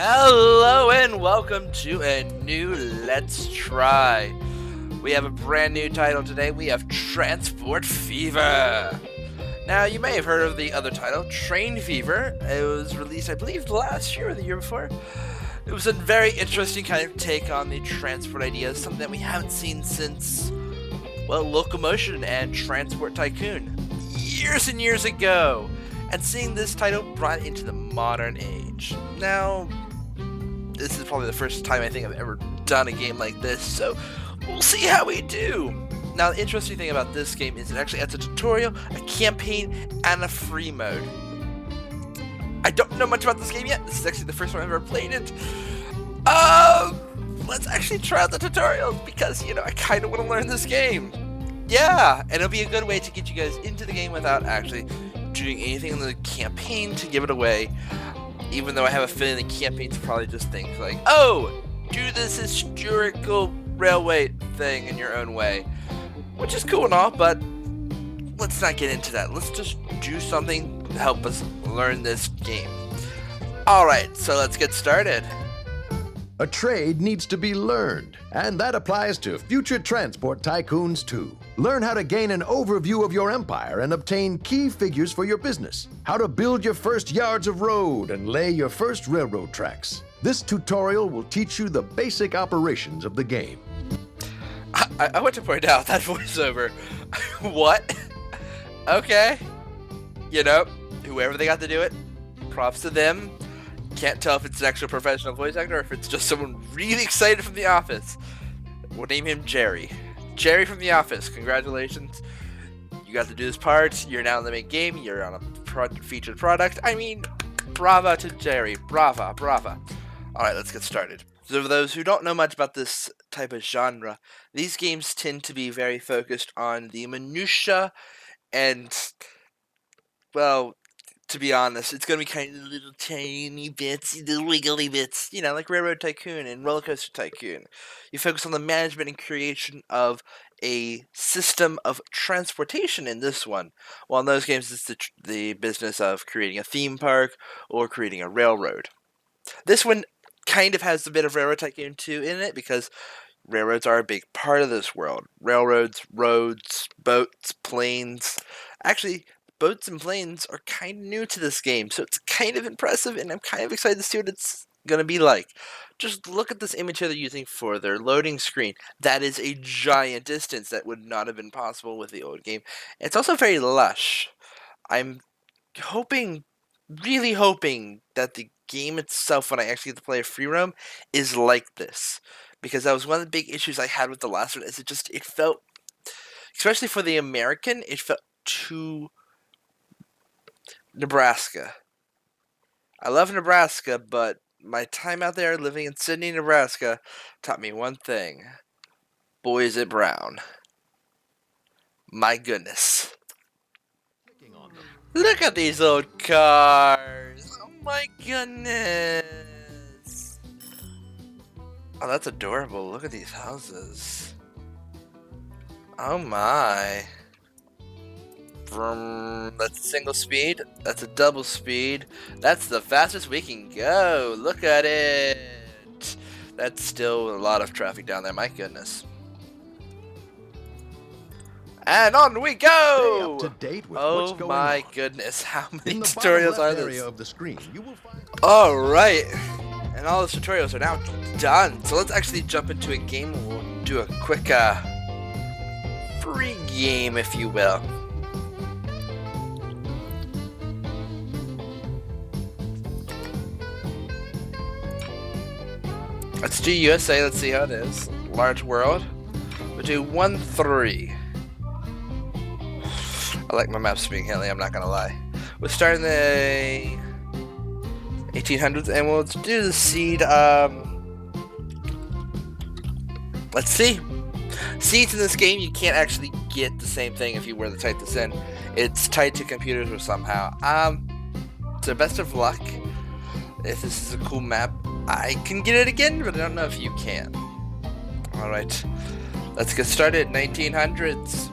Hello and welcome to a new Let's Try. We have a brand new title today. We have Transport Fever. Now, you may have heard of the other title, Train Fever. It was released, I believe, last year or the year before. It was a very interesting kind of take on the transport idea, something that we haven't seen since, well, Locomotion and Transport Tycoon, years and years ago. And seeing this title brought into the modern age. Now, this is probably the first time I think I've ever done a game like this, so we'll see how we do. Now, the interesting thing about this game is it actually adds a tutorial, a campaign, and a free mode. I don't know much about this game yet. This is actually the first time I've ever played it. Let's actually try out the tutorial because, I kind of want to learn this game. Yeah, and it'll be a good way to get you guys into the game without actually doing anything in the campaign to give it away. Even though I have a feeling the campaign's probably just things like, oh, do this historical railway thing in your own way. Which is cool and all, but let's not get into that. Let's just do something to help us learn this game. Alright, so let's get started. A trade needs to be learned, and that applies to future transport tycoons too. Learn how to gain an overview of your empire and obtain key figures for your business. How to build your first yards of road and lay your first railroad tracks. This tutorial will teach you the basic operations of the game. I want to point out that voiceover. What? Okay. Whoever they got to do it, props to them. Can't tell if it's an actual professional voice actor or if it's just someone really excited from The Office. We'll name him Jerry. Jerry from The Office, congratulations. You got to do this part. You're now in the main game. You're on a featured product. I mean, brava to Jerry. Brava. Alright, let's get started. So for those who don't know much about this type of genre, these games tend to be very focused on the minutia and, well, to be honest, it's going to be kind of little tiny bits, little wiggly bits, like Railroad Tycoon and Roller Coaster Tycoon. You focus on the management and creation of a system of transportation in this one. While in those games, it's the business of creating a theme park or creating a railroad. This one kind of has a bit of Railroad Tycoon 2 in it because railroads are a big part of this world. Railroads, roads, boats, planes. Actually, boats and planes are kind of new to this game, so it's kind of impressive, and I'm kind of excited to see what it's going to be like. Just look at this image here they're using for their loading screen. That is a giant distance that would not have been possible with the old game. It's also very lush. I'm really hoping, that the game itself, when I actually get to play a free roam, is like this. Because that was one of the big issues I had with the last one, is it felt, especially for the American, it felt too Nebraska. I love Nebraska, but my time out there living in Sydney, Nebraska taught me one thing. Boy, is it brown. My goodness. Look at these old cars. Oh my goodness. Oh, that's adorable. Look at these houses. Oh my. That's a single speed. That's a double speed. That's the fastest we can go. Look at it. That's still a lot of traffic down there. My goodness. And on we go. Stay up to date with Oh what's going my on. goodness. How many In the tutorials bottom are left this? area of the screen, you will find... Alright. And all those tutorials are now done. So let's actually jump into a game. We'll do a quick free game, if you will. Let's do USA, let's see how it is. Large world. We'll do 1-3. I like my maps being hilly, I'm not gonna lie. We'll start in the 1800s and we'll do the seed, let's see. Seeds in this game, you can't actually get the same thing if you were to type this in. It's tied to computers or somehow. So best of luck. If this is a cool map, I can get it again, but I don't know if you can. Alright, let's get started. 1900s.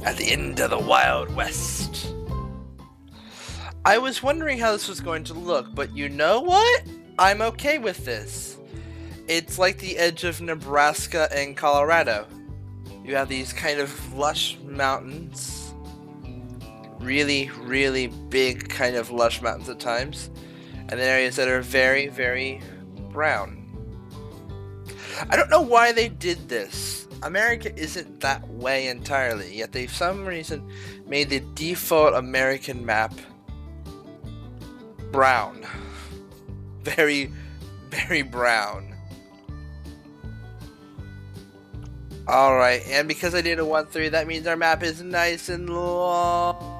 At the end of the Wild West. I was wondering how this was going to look, but you know what? I'm okay with this. It's like the edge of Nebraska and Colorado. You have these kind of lush mountains. Really, really big kind of lush mountains at times. And then areas that are very, very brown. I don't know why they did this. America isn't that way entirely, yet they for some reason made the default American map brown. Very, very brown. Alright, and because I did a 1-3, that means our map is nice and long.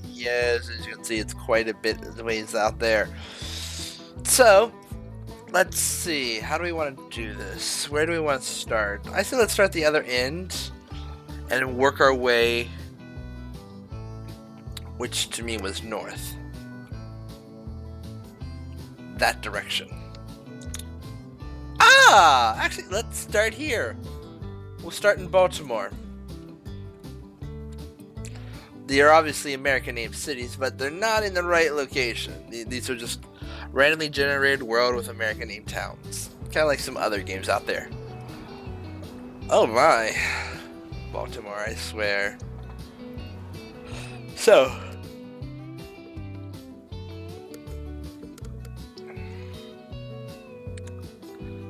Yes, as you can see, it's quite a bit of ways out there. So, let's see. How do we want to do this? Where do we want to start? I say let's start at the other end and work our way, which to me was north. That direction. Ah! Actually, let's start here. We'll start in Baltimore. They are obviously American named cities, but they're not in the right location. These are just randomly generated world with American named towns. Kind of like some other games out there. Oh my. Baltimore, I swear. So.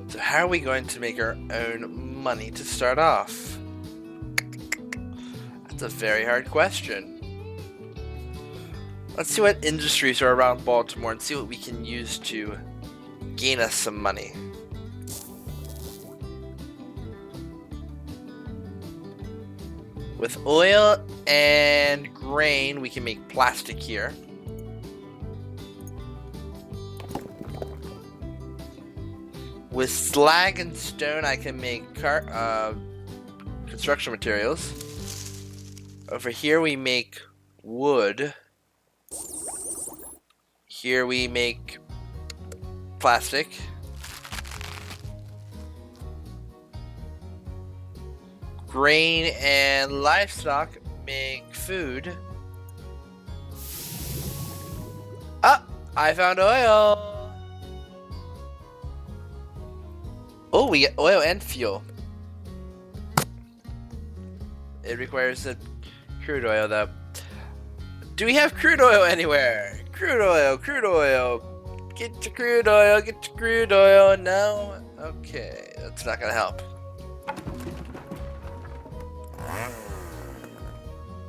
So how are we going to make our own money to start off? That's a very hard question. Let's see what industries are around Baltimore and see what we can use to gain us some money. With oil and grain, we can make plastic here. With slag and stone, I can make construction materials. Over here, we make wood. Here, we make plastic. Grain and livestock make food. Ah, I found oil. Oh, we get oil and fuel. It requires a crude oil, though. Do we have crude oil anywhere? Crude oil, crude oil. Get to crude oil, get to crude oil. No? Okay, that's not gonna help.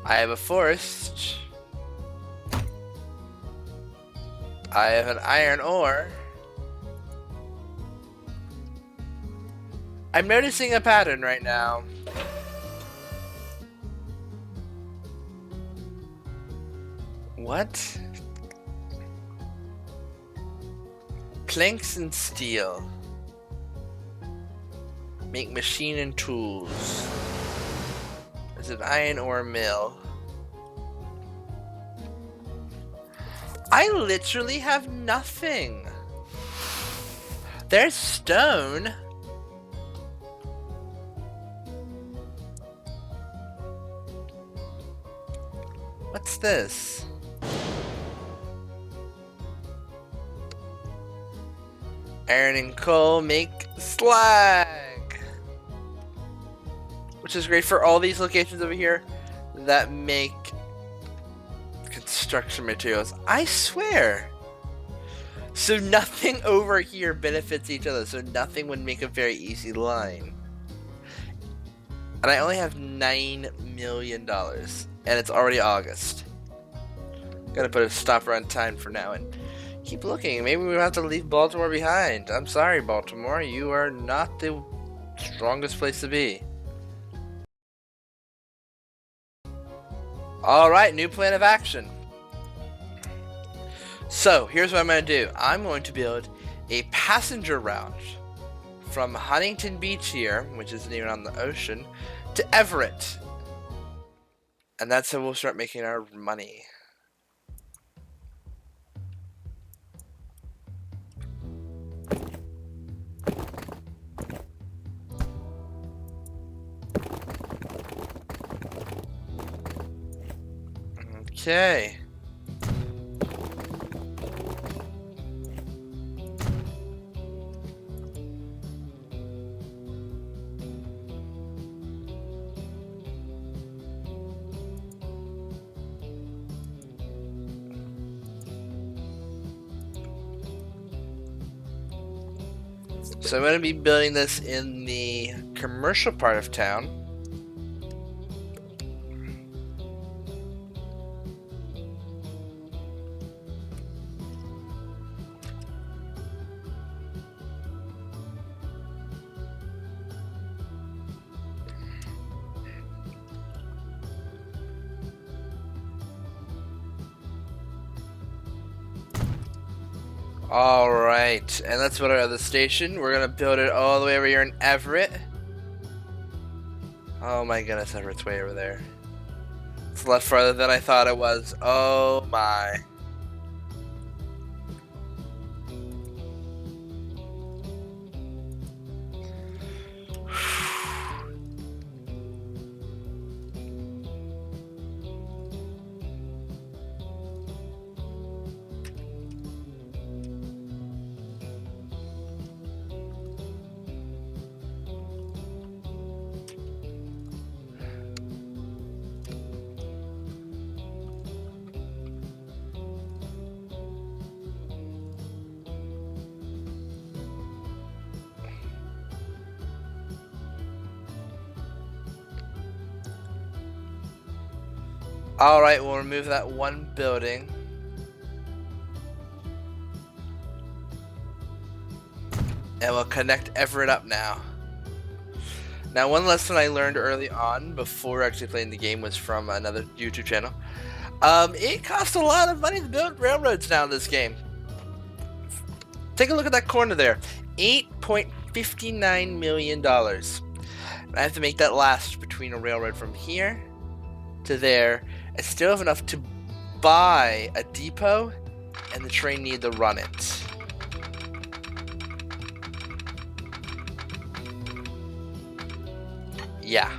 I have a forest. I have an iron ore. I'm noticing a pattern right now. What? Planks and steel. Make machine and tools. There's an iron ore mill. I literally have nothing. There's stone. What's this? Iron and coal make slag, which is great for all these locations over here that make construction materials. I swear. So nothing over here benefits each other, so nothing would make a very easy line. And I only have $9 million, and it's already August. Gotta put a stopper on time for now and keep looking. Maybe we'll have to leave Baltimore behind. I'm sorry, Baltimore. You are not the strongest place to be. Alright, new plan of action. So, here's what I'm going to do. I'm going to build a passenger route from Huntington Beach here, which isn't even on the ocean, to Everett. And that's how we'll start making our money. Okay. So I'm going to be building this in the commercial part of town. Alright, and let's build our other station. We're gonna build it all the way over here in Everett. Oh my goodness, Everett's way over there. It's a lot farther than I thought it was. Oh my. Alright, we'll remove that one building. And we'll connect Everett up now. Now, one lesson I learned early on, before actually playing the game, was from another YouTube channel. It costs a lot of money to build railroads now in this game. Take a look at that corner there. $8.59 million. I have to make that last between a railroad from here to there. I still have enough to buy a depot, and the train need to run it. Yeah.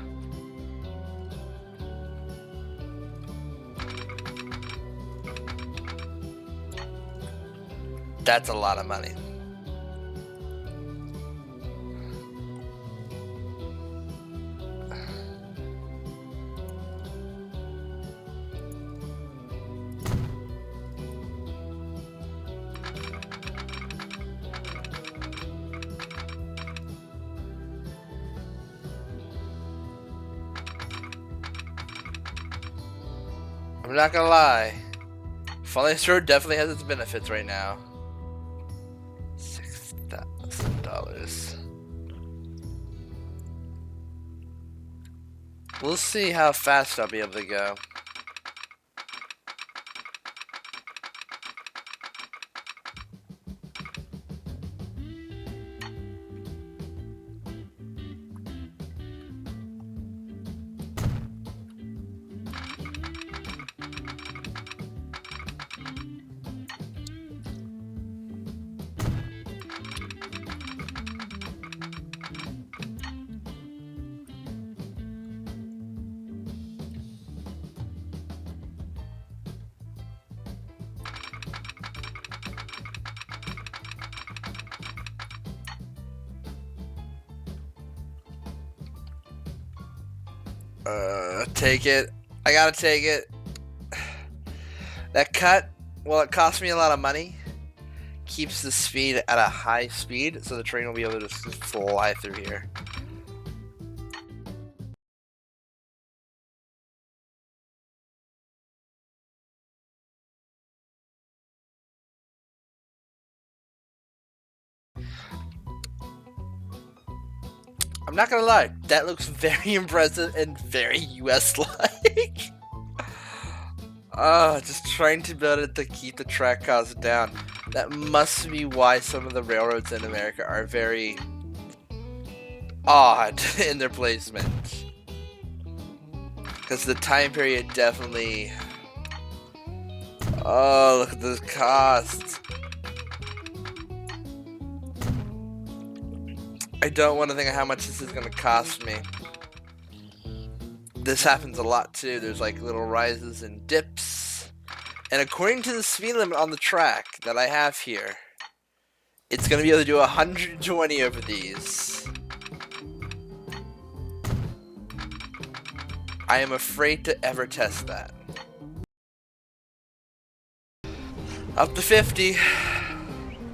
That's a lot of money. I'm not gonna lie, following this road definitely has its benefits right now. $6,000. We'll see how fast I'll be able to go. Take it. I gotta take it. That cut, well, it cost me a lot of money. Keeps the speed at a high speed, so the train will be able to just fly through here. I'm not gonna lie, that looks very impressive and very US-like. Just trying to build it to keep the track costs down. That must be why some of the railroads in America are very odd in their placement. Because the time period definitely... Oh, look at those costs. I don't want to think of how much this is going to cost me. This happens a lot too. There's like little rises and dips. And according to the speed limit on the track that I have here, it's going to be able to do 120 over these. I am afraid to ever test that. Up to 50.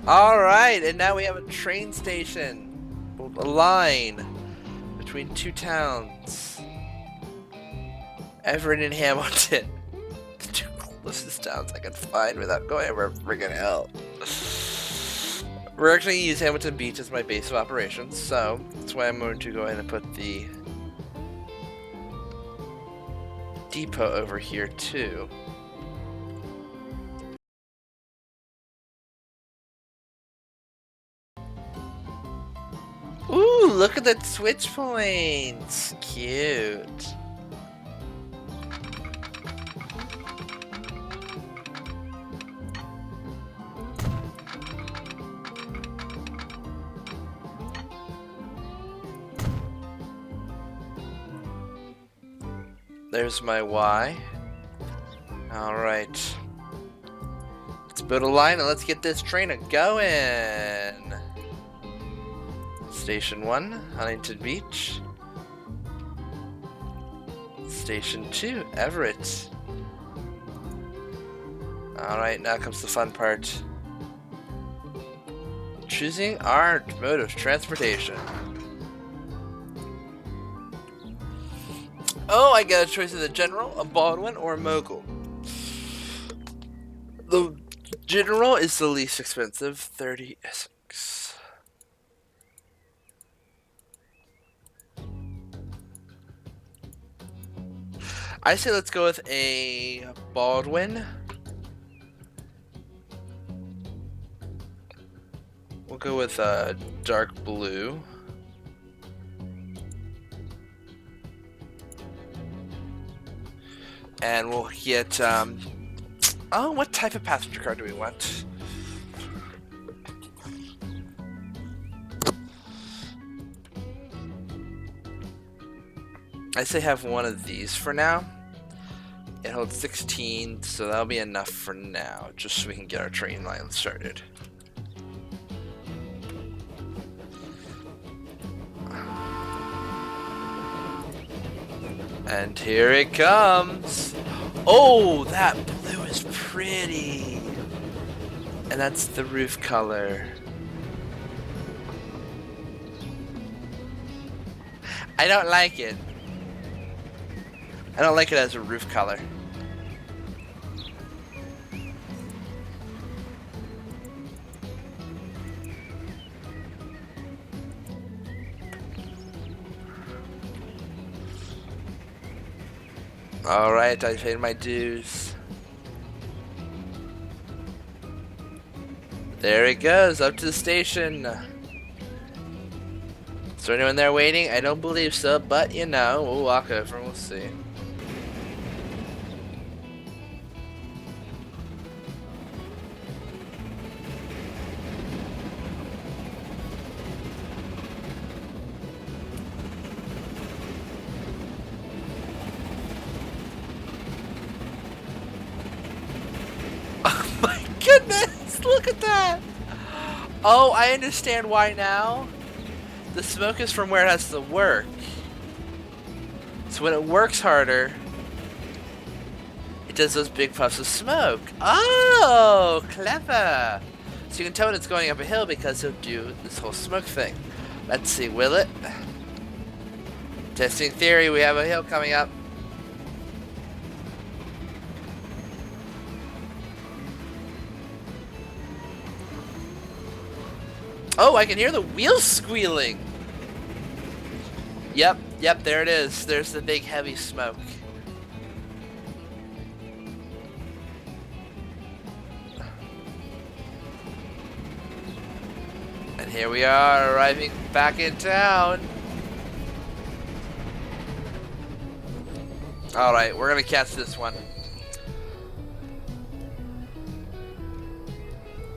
Alright, and now we have a train station. Build a line between two towns. Everett and Hamilton. The two closest towns I can find without going over friggin' hell. We're actually going to use Hamilton Beach as my base of operations, so that's why I'm going to go ahead and put the depot over here too. Ooh, look at the switch points! Cute. There's my Y. Alright. Let's build a line and let's get this train going. Station 1, Huntington Beach. Station 2, Everett. Alright, now comes the fun part. Choosing our mode of transportation. Oh, I got a choice of the General, a Baldwin, or a Mogul. The General is the least expensive, 30 Essex. I say let's go with a Baldwin. We'll go with a dark blue. And we'll get, oh, what type of passenger car do we want? I say have one of these for now. It holds 16, so that'll be enough for now, just so we can get our train line started. And here it comes. Oh, that blue is pretty. And that's the roof color. I don't like it. I don't like it as a roof color. Alright, I paid my dues. There it goes, up to the station. Is there anyone there waiting? I don't believe so, but you know, we'll walk over and we'll see. Goodness, look at that! Oh, I understand why now. The smoke is from where it has to work. So when it works harder, it does those big puffs of smoke. Oh, clever! So you can tell when it's going up a hill because it'll do this whole smoke thing. Let's see, will it? Testing theory, we have a hill coming up. Oh, I can hear the wheels squealing. Yep, there it is. There's the big heavy smoke. And here we are, arriving back in town. Alright, we're gonna catch this one.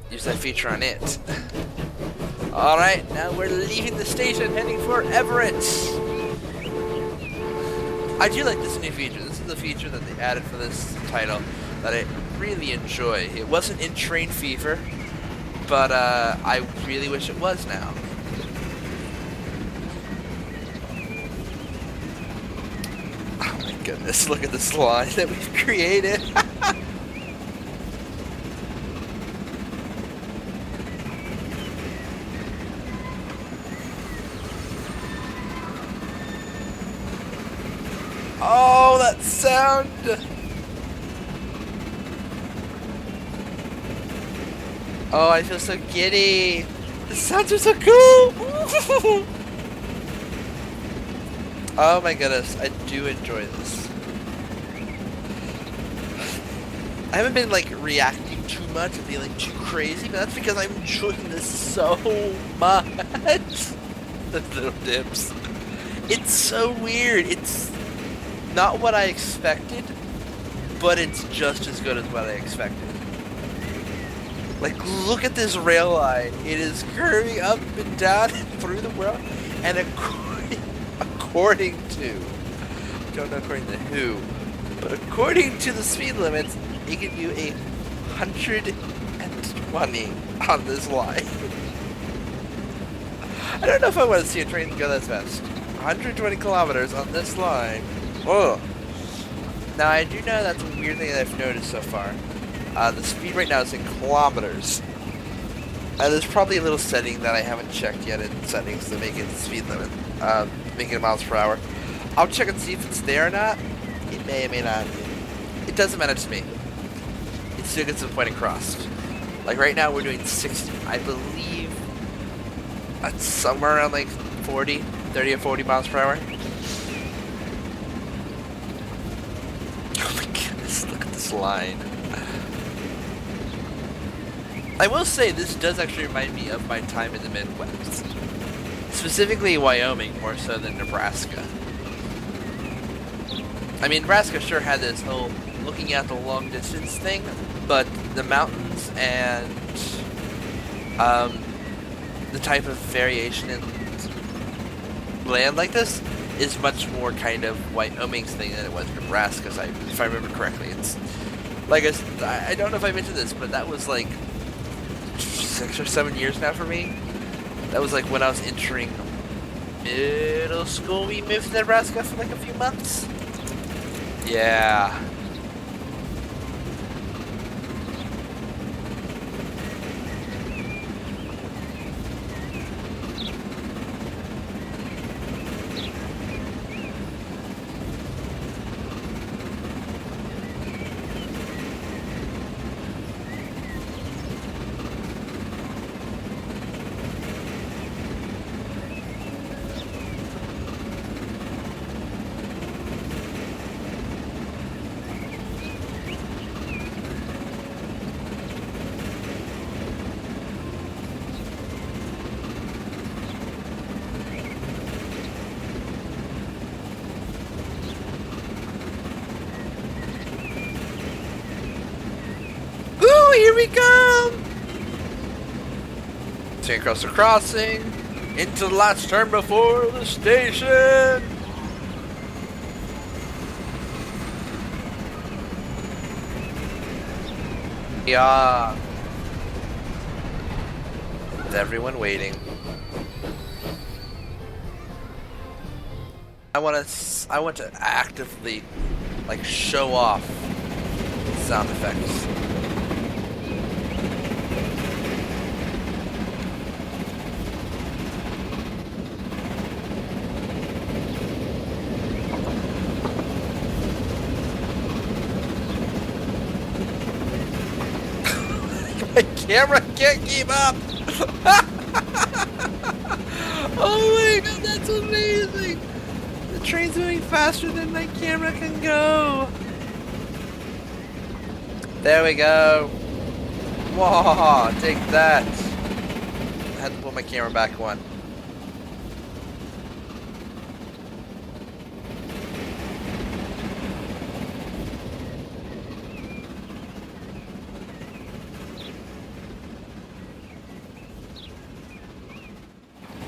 Use that feature on it. Alright, now we're leaving the station, heading for Everett. I do like this new feature. This is the feature that they added for this title that I really enjoy. It wasn't in Train Fever, but I really wish it was now. Oh my goodness, look at this line that we've created. that sound? Oh, I feel so giddy. The sounds are so cool. Oh my goodness, I do enjoy this. I haven't been like reacting too much and feeling too crazy, but that's because I'm enjoying this so much. The little dips. It's so weird. It's not what I expected, but it's just as good as what I expected. Like, look at this rail line. It is curving up and down and through the world, and according to, I don't know according to who, but according to the speed limits, it can do 120 on this line. I don't know if I want to see a train go that fast. 120 kilometers on this line. Oh. Now I do know that's a weird thing that I've noticed so far. The speed right now is in kilometers. There's probably a little setting that I haven't checked yet in settings to make it the speed limit. Make it miles per hour. I'll check and see if it's there or not. It may or may not. It doesn't matter to me. It still gets the point across. Like right now we're doing 60. I believe that's somewhere around like 30 or 40 miles per hour. Oh my goodness, look at this line. I will say this does actually remind me of my time in the Midwest. Specifically Wyoming, more so than Nebraska. I mean, Nebraska sure had this whole looking at the long distance thing, but the mountains and the type of variation in land like this is much more kind of Wyoming's thing than it was Nebraska's, if I remember correctly. It's like I don't know if I mentioned this, but that was like 6 or 7 years now for me. That was like when I was entering middle school. We moved to Nebraska for like a few months. Yeah. Here we come! Take across the crossing, into the last turn before the station! Yeah. With everyone waiting. I want to actively, like, show off sound effects. My camera can't keep up! Oh my god, that's amazing! The train's moving faster than my camera can go! There we go! Whoa, take that! I had to put my camera back on.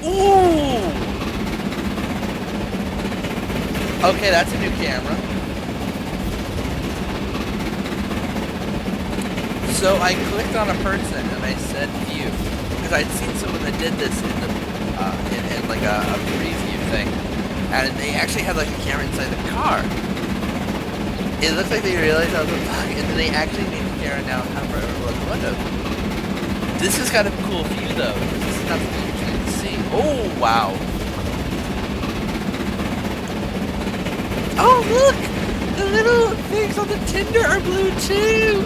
Ooh! Okay, that's a new camera. So I clicked on a person and I said view, because I'd seen someone that did this in the in like a preview thing, and they actually had like a camera inside the car. It looked like they realized I was a bug, and then they actually made the camera now hover over the window. This is kind of a cool view though. This is not something you usually see. Oh wow! Oh look! the little things on the tinder are blue too.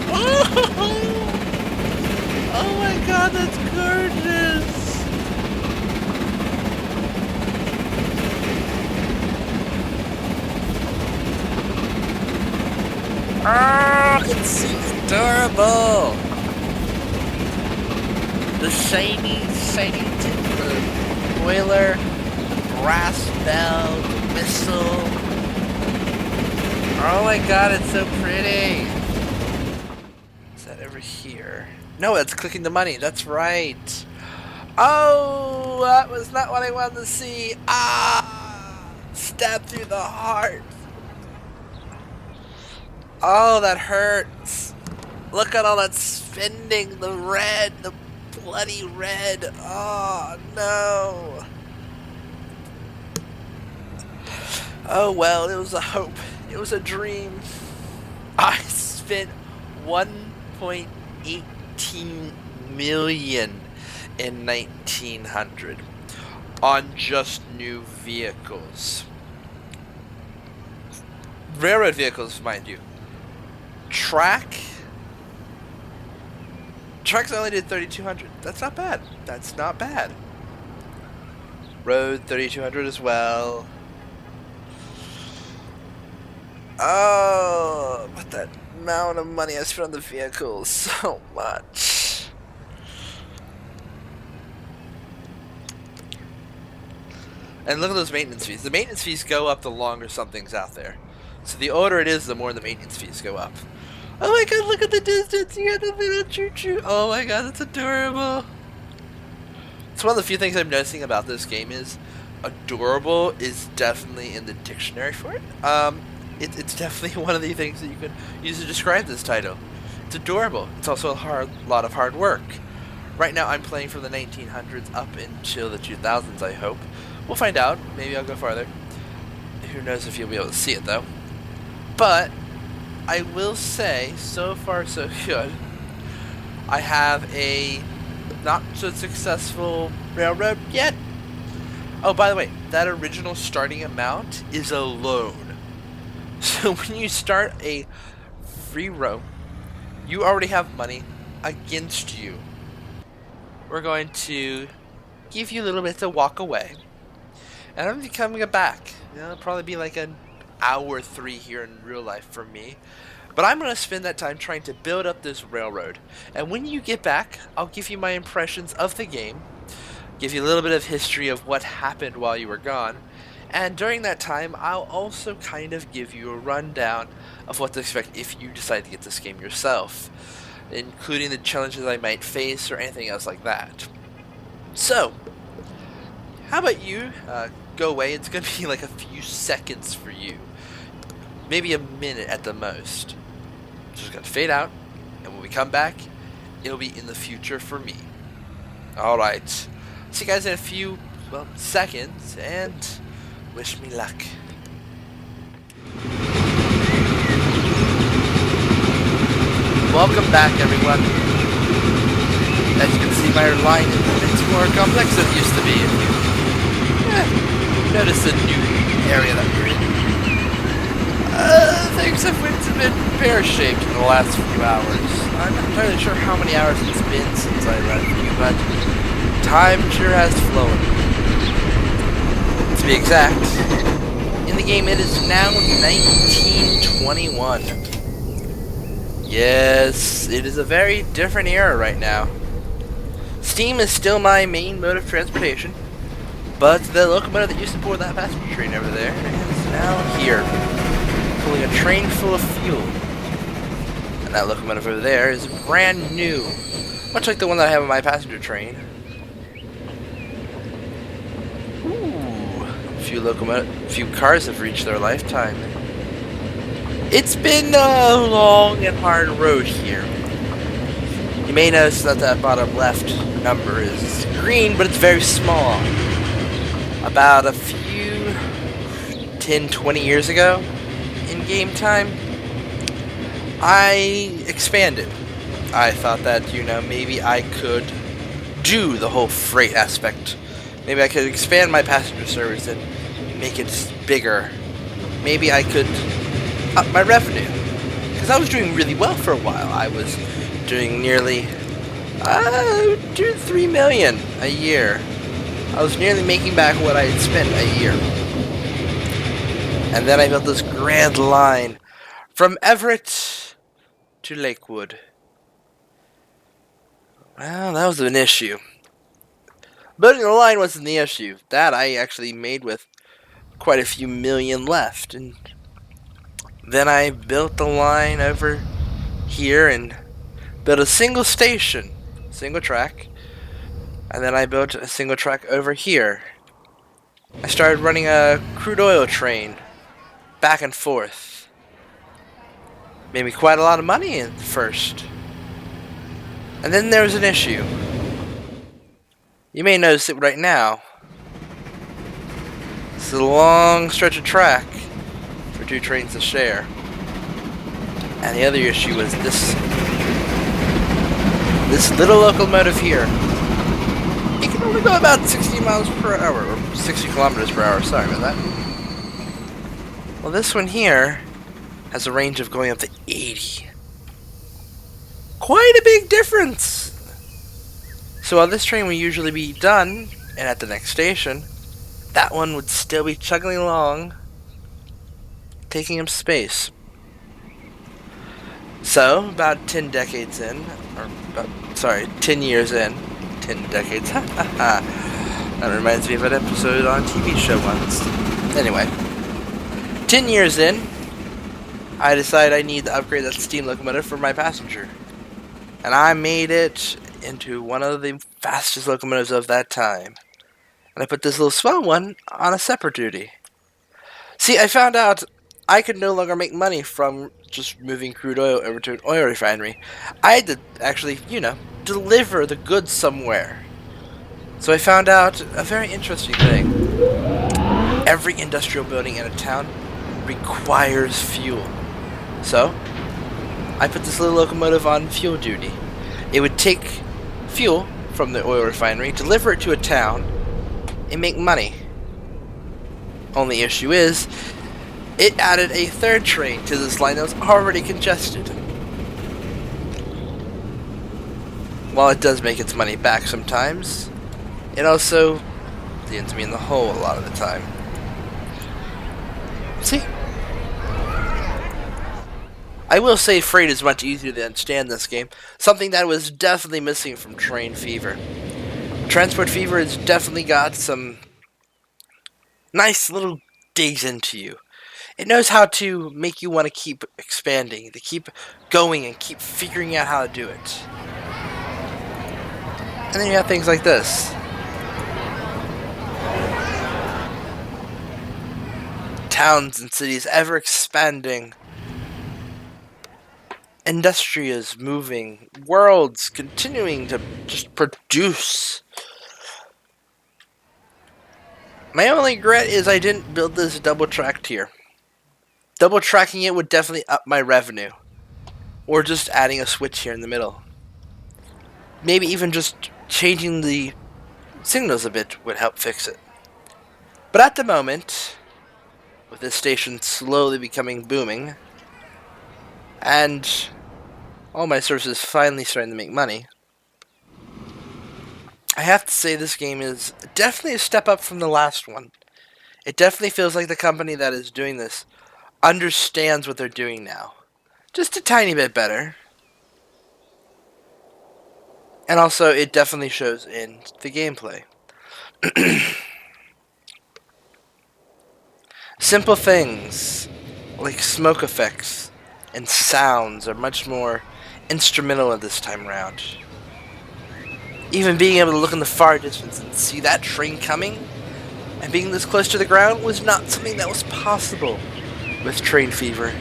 Oh my god, that's gorgeous. Oh, it's adorable. The shiny boiler, the brass bell, the whistle. Oh my god, it's so pretty. Is that over here? No, it's clicking the money. That's right. Oh, that was not what I wanted to see. Ah, stabbed through the heart. Oh, that hurts. Look at all that spending. The red, the bloody red. Oh, no. Oh, well, it was a hope. It was a dream. I spent 1.18 million in 1900 on just new vehicles. Railroad vehicles, mind you. Tracks only did 3,200. That's not bad. That's not bad. Road 3,200 as well. Oh, but that amount of money I spent on the vehicles, so much. And look at those maintenance fees. The maintenance fees go up the longer something's out there. So the older it is, the more the maintenance fees go up. Oh my god, look at the distance. You got the little choo-choo. Oh my god, that's adorable. It's one of the few things I'm noticing about this game is adorable is definitely in the dictionary for it. It's definitely one of the things that you can use to describe this title. It's adorable. It's also a lot of hard work. Right now I'm playing from the 1900s up until the 2000s, I hope. We'll find out. Maybe I'll go farther. Who knows if you'll be able to see it, though. But I will say, so far so good. I have a not so successful railroad yet. Oh, by the way, that original starting amount is a loan. So when you start a free roam, you already have money against you. We're going to give you a little bit to walk away. And I'm coming back. It'll probably be like an hour 3 here in real life for me. But I'm going to spend that time trying to build up this railroad. And when you get back, I'll give you my impressions of the game. Give you a little bit of history of what happened while you were gone. And during that time, I'll also kind of give you a rundown of what to expect if you decide to get this game yourself, including the challenges I might face or anything else like that. So, how about you go away? It's going to be like a few seconds for you. Maybe a minute at the most. Just going to fade out, and when we come back, it'll be in the future for me. Alright. See you guys in a few, well, seconds, and wish me luck. Welcome back, everyone. As you can see, my line is a bit more complex than it used to be. If you notice the new area that we're in. Things have went a bit pear-shaped in the last few hours. I'm not entirely sure how many hours it's been since I left you, but time sure has flown. To be exact, in the game it is now 1921. Yes, it is a very different era right now. Steam is still my main mode of transportation, but the locomotive that used to pull that passenger train over there is now here, pulling a train full of fuel. And that locomotive over there is brand new, much like the one that I have on my passenger train. A few cars have reached their lifetime. It's been a long and hard road here. You may notice that that bottom left number is green, but it's very small. About a few 10-20 years ago, in game time, I expanded. I thought that, maybe I could do the whole freight aspect. Maybe I could expand my passenger service and make it bigger. Maybe I could up my revenue. Because I was doing really well for a while. I was doing nearly 3 million a year. I was nearly making back what I had spent a year. And then I built this grand line from Everett to Lakewood. Well, that was an issue. Building the line wasn't the issue. That I actually made with quite a few million left. And then I built the line over here and built a single station, single track. And then I built a single track over here. I started running a crude oil train back and forth. Made me quite a lot of money at first. And then there was an issue. You may notice it right now. It's a long stretch of track for 2 trains to share. And the other issue was this little locomotive here. It can only go about 60 miles per hour, or 60 kilometers per hour, sorry about that. Well, this one here has a range of going up to 80. Quite a big difference! So while this train would usually be done, and at the next station, that one would still be chugging along, taking up space. So, about 10 decades in, 10 years in, 10 decades, that reminds me of an episode on a TV show once. Anyway, 10 years in, I decided I need to upgrade that steam locomotive for my passenger. And I made it into one of the fastest locomotives of that time. And I put this little small one on a separate duty. See, I found out I could no longer make money from just moving crude oil over to an oil refinery. I had to actually, deliver the goods somewhere. So I found out a very interesting thing. Every industrial building in a town requires fuel. So, I put this little locomotive on fuel duty. It would take fuel from the oil refinery, deliver it to a town, and make money. Only issue is, it added a third train to this line that was already congested. While it does make its money back sometimes, it also leaves me in the hole a lot of the time. See? I will say freight is much easier to understand this game, something that was definitely missing from Train Fever. Transport Fever has definitely got some nice little digs into you. It knows how to make you want to keep expanding, to keep going and keep figuring out how to do it. And then you have things like this. Towns and cities ever expanding. Industrias moving. Worlds continuing to just produce. My only regret is I didn't build this double tracked here. Double tracking it would definitely up my revenue. Or just adding a switch here in the middle. Maybe even just changing the signals a bit would help fix it. But at the moment, with this station slowly becoming booming, and all my sources finally starting to make money, I have to say this game is definitely a step up from the last one. It definitely feels like the company that is doing this understands what they're doing now. Just a tiny bit better. And also, it definitely shows in the gameplay. Simple things like smoke effects and sounds are much more instrumental at this time around. Even being able to look in the far distance and see that train coming and being this close to the ground was not something that was possible with Train Fever.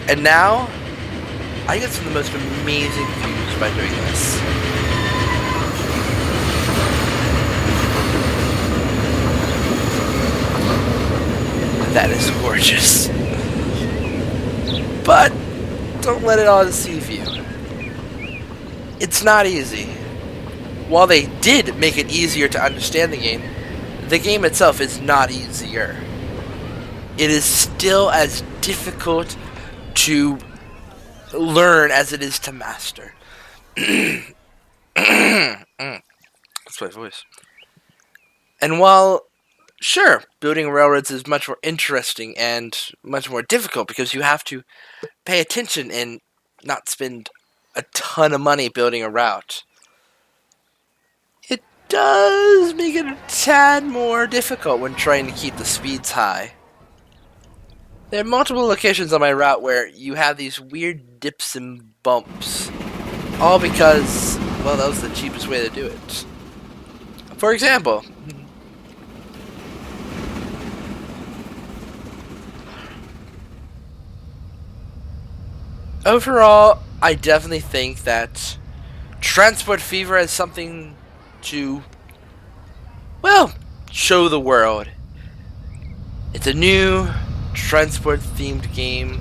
And now, I get some of the most amazing views by doing this. That is gorgeous. But don't let it all deceive you. It's not easy. While they did make it easier to understand the game itself is not easier. It is still as difficult to learn as it is to master. That's my voice. And while, sure, building railroads is much more interesting and much more difficult because you have to pay attention and not spend a ton of money building a route, it does make it a tad more difficult when trying to keep the speeds high. There are multiple locations on my route where you have these weird dips and bumps, all because, well, that was the cheapest way to do it. For example, overall, I definitely think that Transport Fever is something to, well, show the world. It's a new transport-themed game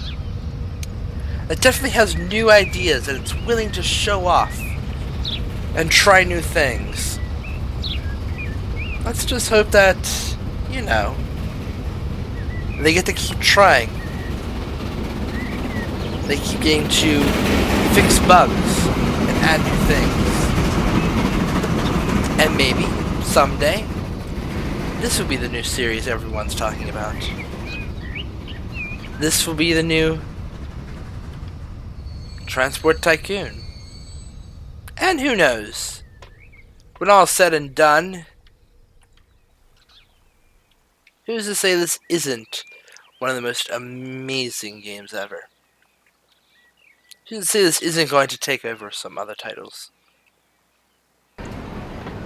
that definitely has new ideas and it's willing to show off and try new things. Let's just hope that, you know, they get to keep trying. They keep getting to fix bugs and add new things. And maybe, someday, this will be the new series everyone's talking about. This will be the new Transport Tycoon. And who knows? When all's said and done, who's to say this isn't one of the most amazing games ever? Who's to say this isn't going to take over some other titles?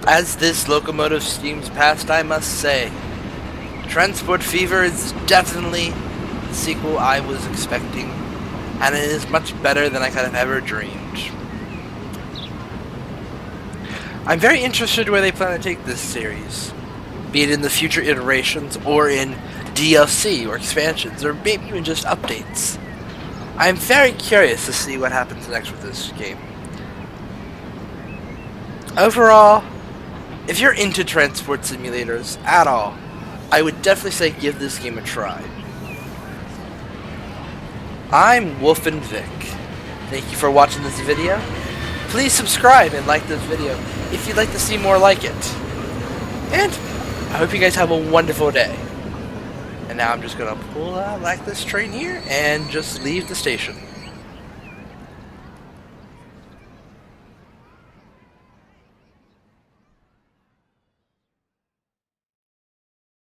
As this locomotive steams past, I must say, Transport Fever is definitely the sequel I was expecting, and it is much better than I could have ever dreamed. I'm very interested where they plan to take this series, be it in the future iterations, or in DLC, or expansions, or maybe even just updates. I'm very curious to see what happens next with this game. Overall, if you're into transport simulators at all, I would definitely say give this game a try. I'm Wolfen Vic. Thank you for watching this video. Please subscribe and like this video if you'd like to see more like it. And I hope you guys have a wonderful day. And now I'm just gonna pull out like this train here and just leave the station.